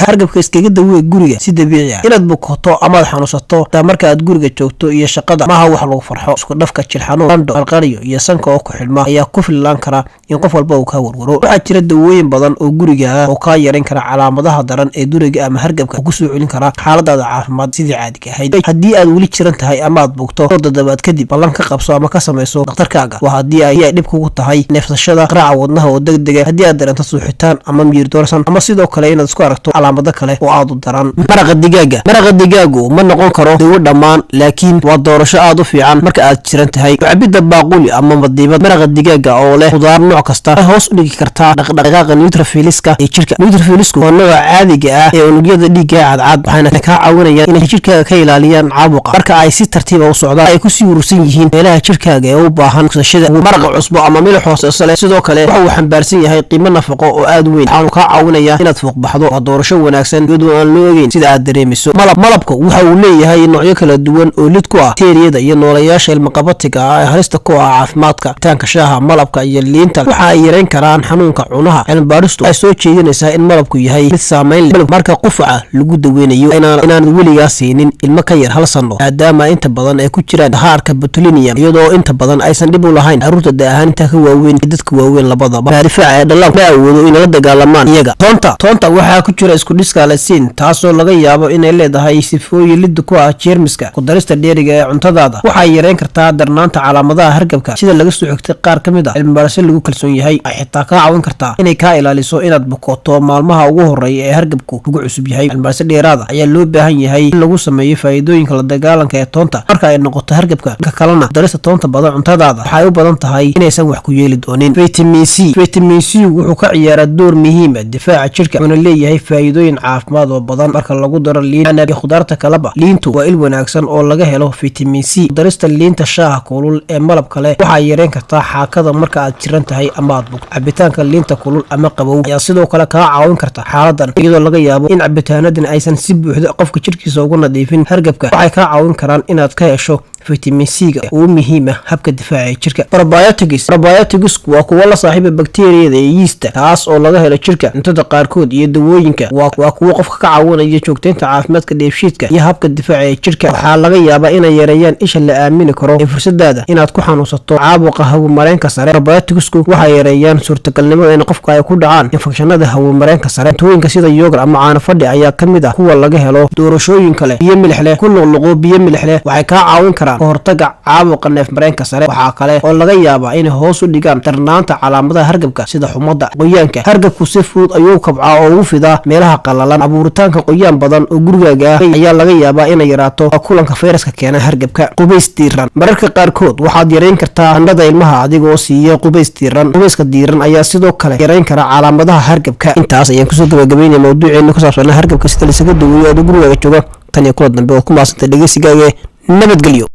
hargabka iskaga daweey guriga si dabiici ah inaad bukoto ama xanuusato marka aad guriga joogto iyo shaqada maaha wax lagu farxo isku dhafka jir xanuun qandho qalqaliyo iyo sanka oo ku xilma ayaa ku filan kara in qof walba uu ka warwaro waxa jira dawooyin badan oo guriga ah oo ka yareyn kara calaamadaha daran ee duriga ama hargabka ku soo celin kara xaaladaada caafimaad sidii caadiga ahayd haddii aad weli jiran tahay ama aad bugto toddobaad kadib ballan ka qabso ama ka samayso dhakhtarkaaga waa haddii ay dhib kugu tahay neefsashada qaraaca wadnaha oo degdeg ah haddii aad dareento suuxitaan ama miyir doorsan ama sidoo kale inaad isku aragto calaamado kale oo aad u daran maraqa digaagu ma noqon karo dawo dhammaan laakiin waa doorasho aad u fiican marka aad jiran tahay cabida baaquli ama madiibad maraqa digaaga oo leh khudaar nooc kasta waxay hoos u dhigi kartaa dhaqdhaqaaqa neutrophiliska ee jirka neutrophiliska waa nooca caadiga ah ee unugyada dhiigga cadcad waxayna ka caawinayaan inay jirkaaga ka ilaaliyaan caabuqa marka ay si tartiib ah u socdaan ay ku sii urursan yihiin meelaha jirkaaga ee u baahan kusashada maraqa cusbo ama milix hoose leh sidoo kale waxa uu xambaarsan yahay qiimo nafaqo oo aad weyn waxaanu ka caawinayaa inaad fuuqbaxdo waa doorasho wanaagsan iyadoo aan loo ogeyn sida aad dareemiso malabka waxa uu leeyahay noocyo kala duwan oo lid ku ah bakteeriyada iyo nooleyaasha ilmaqabatiga ah ee halista ku ah caafimaadka taanka shaaha malabka iyo liinta waxa ay yareyn karaan xanuunka cunaha cilmibaadhistu ay soo jeedinaysaa in malabku yahay mid saameyn leh marka qufaca lagu daweynayo inaanad weligaa siinin ilmo ka yar hal sano maadaama inta badan ay ku jiraan dahaarka botulinum iyadoo inta badan aysan dhib u lahayn caruurta da-ahaan intaa ka waaweyn iyo dadka waaweyn labadaba difaaca ee dhallaanku ma awoodo inay la dagaalamaan iyaga toonta waxaa ku jira isku dhiska lesiin taasoo laga yaabo inay leedahay sifooyin lid ku ah jeermiska ku darista dheeriga ee cuntadaada waxay yareyn kartaa darnaanta calaamadaha hargabka sida laga soo xigtay qaar ka mid ah cilmibaadhis lagu kalsoon yahay ay xitaa kaa caawin kartaa inay kaa ilaaliso inaad bukoto maalmaha ugu horeeya ee hargabku ugu cusub yahay cilmibaadhis dheeraada ayaa loo baahan yahay in lagu sameeyo faa'iidooyinka la dagaalanka ee toonta marka ay noqoto hargabka ka kalena darista toonta badan cuntadaada waxay u badan tahay inaysan wax ku yeeli doonin vitamin C wuxuu ka ciyaaraa door muhiim ah difaaca jirka wuxuuna leeyahay faa'iidooyin caafimaad oo badan marka lagu daro liin iyo khudaarta kaleba liintu waa il wanaagsan oo laga helo vitamin C darista liinta shaaha kulul ee malabka leh waxay yareyn kartaa xaakada marka aad jiran tahay ama aad bugto cabitaanka liinta kulul ama qabow ayaa sidoo kale kaa caawin karta xaaladan iyadoo laga yaabo in cabitaanadan aysan si buuxda qofka jirkiisa uga nadiifin hargabka waxay kaa caawin karaan inaad ka hesho vitamin C oo muhiim ah habka difaaca ee jirka probiotics waa kuwa la saaxiiba bakteeriyada ee yeast taas oo laga helo jirka cuntada qaarkood iyo dawooyinka waa kuwa qofka ka caawinaya joogteynta caafimaadka dheefshiidka iyo habka difaaca ee jirka waxaa laga yaabaa inay yareeyaan isha la aamini karo ee fursadaada inaad ku xanuunsato caabuqa hawo-mareenka sare probioticsku waxay yareeyaan suurtagalnimada in qofka ay ku dhacaan infekshanada hawo-mareenka sare cuntooyinka sida yogurt ama caano fadhi ayaa ka mid ah kuwa laga helo doorashooyin kale biyo milix leh ku luqluqo biyo milix leh waxay kaa caawin karaan kahortaga caabuqa neefmareenka sare waxaa kale oo laga yaabaa inay hoos u dhigaan darnaanta calaamadaha hargabka sida xumada qoyaanka hargabku si fudud ayuu kabcaa oo ugu fidaa meelaha qalalan abuuritaanka qoyaan badan oo gurigaaga ah ayaa laga yaabaa inay yaraato kulanka fayraska keena hargabka qubays diiran mararka qaarkood waxaad yareyn kartaa qandhada ilmaha adigoo siiya qubays diiran qubayska diiran ayaa sidoo kale yareyn kara calaamadaha hargabka intaas ayaan kusoo gabagabeynaya mawduuceena ku saabsan hargabka sida laysaga daweeyo oo gurigaaga jooga tan iyo kula dambe oo ku maasanta dhegeysigaaga nabadgelyo.